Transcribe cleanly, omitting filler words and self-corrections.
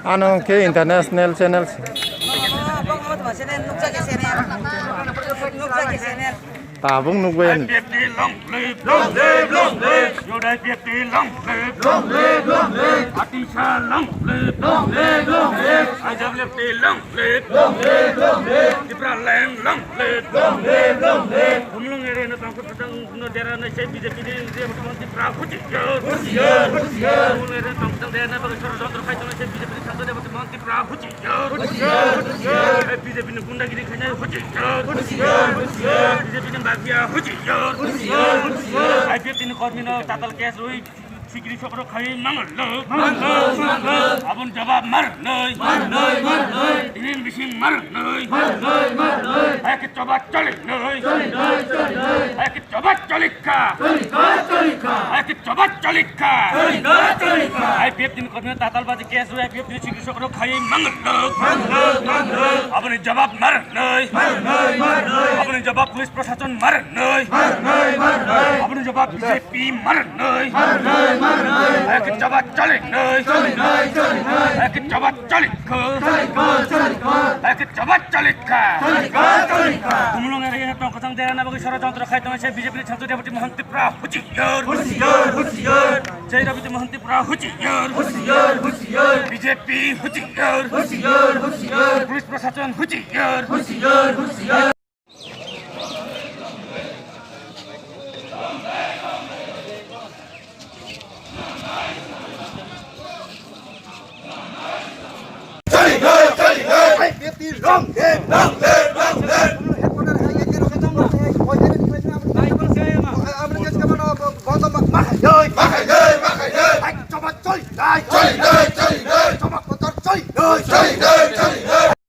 Ano ke international channel tabung nugwen Long live, long live, long live. Yodai Pieti, long live, long live, long live. Atisha, long live, long live, long live. Ajab Lefty, long live, long live, long live. Tipra Land, long live, long live, long live. हम लोग ये ना तंग तंग डेरा ने से BJP ने ये मतलब tipra हुचियर, हुचियर, हुचियर. हम लोग ये तंग तंग डेरा ने बगैर छोड़ जोंतर खाई तो ने से बीजेपी ने शांत दे मतलब tipra हुचियर, हुचियर, हुचियर. बीजेपी ने गुंडागिरी खाई हुचियर, हुचियर, हुचियर. बीजेपी ने माफिया हुचियर, हुचियर, हुचियर. IPF तीन कर्मी ना तातल केस रोई सिक्री छोकरो खाई मंगल अपन जवाब मर नहीं तीन विषय मर नहीं है कि चबा चले नहीं है कि चबा चलिका है कि चबा चलिका IPF तीन कर्मी ना तातल बाजी केस रोई IPF तीन सिक्री छोकरो खाई मंगल अपन जवाब मर नहीं अपन जवाब पुलिस प्रशासन मर नहीं अपन जवाब बीजेपी मर नहीं है कि चबा चले है कि चबा चलिका है कि चबा चलिका तुम लोग ये तो कसम दे ना बगे षড়যন্ত্র খাই তুমি সে বিজেপি ছাত্র ডেপুটি মহন্তি প্রা হুচিয়ার হুচিয়ার হুচিয়ার সেই রবিতে মহন্তি প্রা হুচিয়ার হুচিয়ার হুচিয়ার বিজেপি হুচিয়ার হুচিয়ার হুচিয়ার পুলিশ প্রশাসন হুচিয়ার হুচিয়ার হুচিয়ার Long live, long live, long live. Choli,